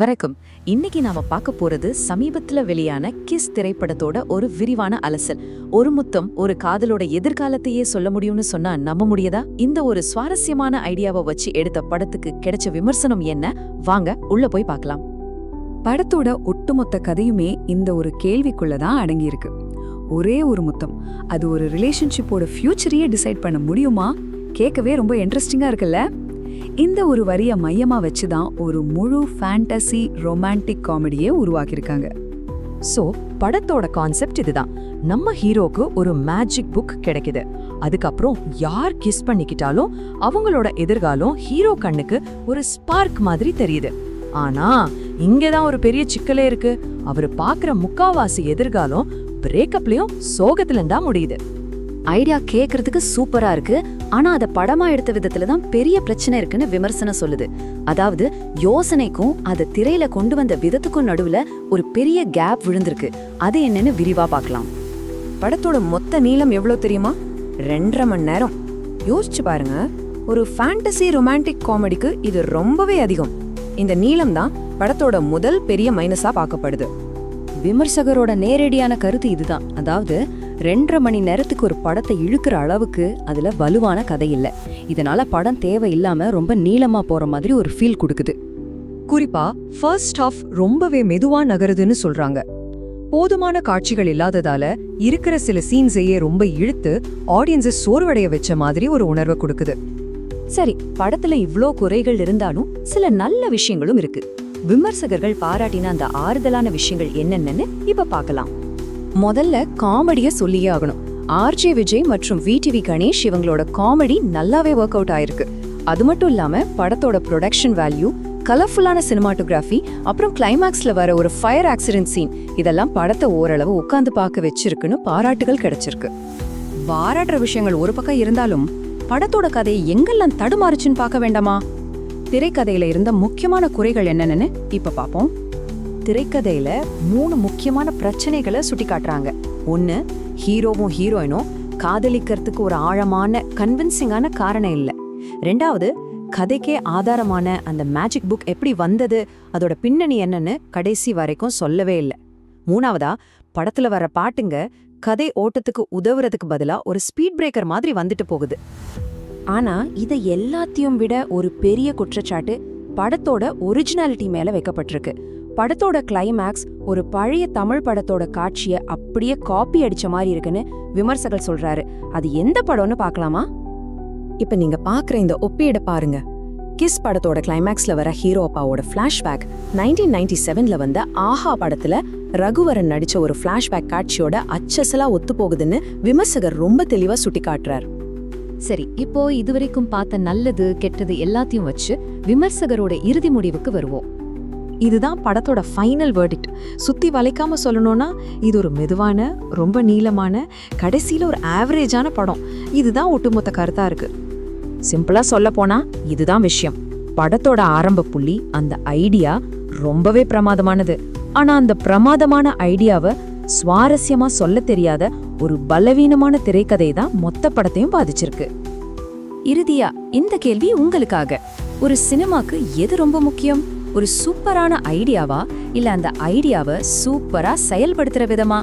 வணக்கம். இன்னைக்கு நாம பார்க்க போறது சமீபத்துல வெளியான கிஸ் திரைப்படத்தோட ஒரு விரிவான அலசல். ஒரு முத்தம் ஒரு காதலோட எதிர்காலத்தையே சொல்ல முடியும்னு சொன்னா நம்ப முடியதா? இந்த ஒரு சுவாரஸ்யமான ஐடியாவை வச்சு எடுத்த படத்துக்கு கிடைச்ச விமர்சனம் என்ன? வாங்க உள்ள போய் பார்க்கலாம். படத்தோட ஒட்டுமொத்த கதையுமே இந்த ஒரு கேள்விக்குள்ளதான் அடங்கியிருக்கு. ஒரே ஒரு முத்தம், அது ஒரு ரிலேஷன்ஷிப்போட ஃபியூச்சரையே டிசைட் பண்ண முடியுமா? கேட்கவே ரொம்ப இன்ட்ரெஸ்டிங்கா இருக்குல்ல? இந்த ஒரு வரிய மையமா வச்சுதான் ஒரு முழு ஃபேண்டசி ரொமான்டிக் காமெடியே உருவாக்கியிருக்காங்க. சோ படத்தோட கான்செப்ட் இதுதான். நம்ம ஹீரோக்கு ஒரு மேஜிக் புக் கிடைக்குது. அதுக்கப்புறம் யார் கிஸ் பண்ணிக்கிட்டாலும் அவங்களோட எதிர்காலம் ஹீரோ கண்ணுக்கு ஒரு ஸ்பார்க் மாதிரி தெரியுது. ஆனா இங்கதான் ஒரு பெரிய சிக்கலே இருக்கு. அவரு பாக்குற முக்காவாசி எதிர்காலம் பிரேக்கப்லயும் சோகத்துல தான் முடியுது. ஐடியா கேக்குறதுக்கு சூப்பரா இருக்கு, ஆனா அத படமா எடுத்த விதத்துல தான் பெரிய பிரச்சனை இருக்குன்னு விமர்சனம் சொல்லுது. அதாவது யோசனைக்கும் அத திரையில கொண்டு வந்த விதத்துக்கும் நடுவுல ஒரு பெரிய கேப் விழுந்திருக்கு. அது என்னன்னு விரிவா பார்க்கலாம். படத்தோட மொத்த நீளம் எவ்வளவு தெரியுமா? 2.5 மணி நேரம். யோசிச்சு பாருங்க, ஒரு ஃபேண்டசி ரொமான்டிக் காமெடிக்கு இது ரொம்பவே அதிகம். இந்த நீளம் தான் படத்தோட முதல் பெரிய மைனஸா பார்க்கப்படுது. விமர்சகரோட நேரடியான கருத்து இதுதான். அதாவது 2.5 மணி நேரத்துக்கு ஒரு படத்தை இழுக்கிற அளவுக்கு அதுல வலுவான கதை இல்ல. இதனால படம் தேவையில்லாம ரொம்ப நீளமா போற மாதிரி ஒரு ஃபீல் கொடுக்குது. குறிப்பா ஃபர்ஸ்ட் ஹாஃப் ரொம்பவே மெதுவா நகருதுன்னு சொல்றாங்க. போதுமான காட்சிகள் இல்லாததால இருக்கிற சில சீன்ஸையே ரொம்ப இழுத்து ஆடியன்ஸை சோர்வடைய வச்ச மாதிரி ஒரு உணர்வை கொடுக்குது. சரி, படத்துல இவ்ளோ குறைகள் இருந்தாலும் சில நல்ல விஷயங்களும் இருக்கு. விமர்சகர்கள் பாராட்டின அந்த ஆறுதலான விஷயங்கள் என்னென்னு இப்ப பார்க்கலாம். முதல்ல காமெடிய சொல்லியே ஆகணும். ஆர்ஜே விஜய் மற்றும் விடிவி கணேஷ் இவங்களோட காமெடி நல்லாவே ஒர்க் அவுட் ஆயிருக்கு. அது மட்டும் இல்லாம படத்தோட ப்ரொடக்ஷன் வேல்யூ, கலர்ஃபுல்லான சினிமாட்டோகிராஃபி, அப்புறம் கிளைமேக்ஸ்ல வர ஒரு ஃபயர் ஆக்சிடென்ட் சீன், இதெல்லாம் படத்தை ஓரளவு உட்காந்து பார்க்க வச்சிருக்குன்னு பாராட்டுகள் கிடைச்சிருக்கு. பாராட்டுற விஷயங்கள் ஒரு பக்கம் இருந்தாலும் படத்தோட கதையை எங்கெல்லாம் தடுமாறுச்சுன்னு பார்க்க வேண்டாமா? திரைக்கதையில இருந்த முக்கியமான குறைகள் என்னன்னு இப்ப பாப்போம். திரைக்கதையில 3 முக்கியமான பிரச்சனைகளை சுட்டி காட்டுறாங்க. 1, ஹீரோவும் ஹீரோயினும் காதலிக்கிறதுக்கு ஒரு ஆழமான கன்வின்சிங்கான காரணம் இல்ல. 2வது, கதைக்கே ஆதாரமான அந்த மேஜிக் புக் எப்படி வந்தது, அதோட பின்னணி என்னன்னு கடைசி வரைக்கும் சொல்லவே இல்லை. 3வதா, படத்துல வர பாட்டுங்க கதை ஓட்டத்துக்கு உதவுறதுக்கு பதிலா ஒரு ஸ்பீட் பிரேக்கர் மாதிரி வந்துட்டு போகுது. ஆனா இதை எல்லாத்தையும் விட ஒரு பெரிய குற்றச்சாட்டு படத்தோட ஒரிஜினாலிட்டி மேல வைக்கப்பட்டிருக்கு. படத்தோட கிளைமேக்ஸ் ஒரு பழைய தமிழ் படத்தோட காட்சியை அப்படியே காப்பி அடிச்ச மாதிரி இருக்குன்னு விமர்சகர் சொல்றாரு. அது எந்த படம்னு பார்க்கலாமா? இப்ப நீங்க பாக்குற இந்த ஒப்பீட பாருங்க. கிஸ் படத்தோட கிளைமேக்ஸ்ல வர ஹீரோ அப்பாவோட பிளாஷ்பேக் 1997ல வந்த ஆஹா படத்துல ரகுவரன் நடிச்ச ஒரு பிளாஷ்பேக் காட்சியோட அச்சசலா ஒத்து போகுதுன்னு விமர்சகர் ரொம்ப தெளிவா சுட்டி காட்டுறார். சரி, இப்போ இதுவரைக்கும் பார்த்த நல்லது கெட்டது எல்லாத்தையும் வச்சு விமர்சகரோட இறுதி முடிவுக்கு வருவோம். இதுதான் படத்தோட ஃபைனல் வேர்டிக்ட். சுத்தி வளைக்காம சொல்லணும்னா இது ஒரு மெதுவான, ரொம்ப நீளமான, கடைசியில ஒரு ஆவரேஜான படம். இதுதான் ஒட்டுமொத்த கருத்தா இருக்கு. சிம்பிளா சொல்ல போனா இதுதான் விஷயம். படத்தோட ஆரம்ப புள்ளி, அந்த ஐடியா ரொம்பவே பிரமாதமானது. ஆனா அந்த பிரமாதமான ஐடியாவை சுவாரஸ்யமா சொல்ல தெரியாத ஒரு பலவீனமான திரைக்கதை தான் மொத்த படத்தையும் பாதிச்சிருக்கு. இறுதியா இந்த கேள்வி உங்களுக்காக. ஒரு சினிமாக்கு எது ரொம்ப முக்கியம்? ஒரு சூப்பரான ஐடியாவா, இல்ல அந்த ஐடியாவை சூப்பரா செயல்படுத்துற விதமா?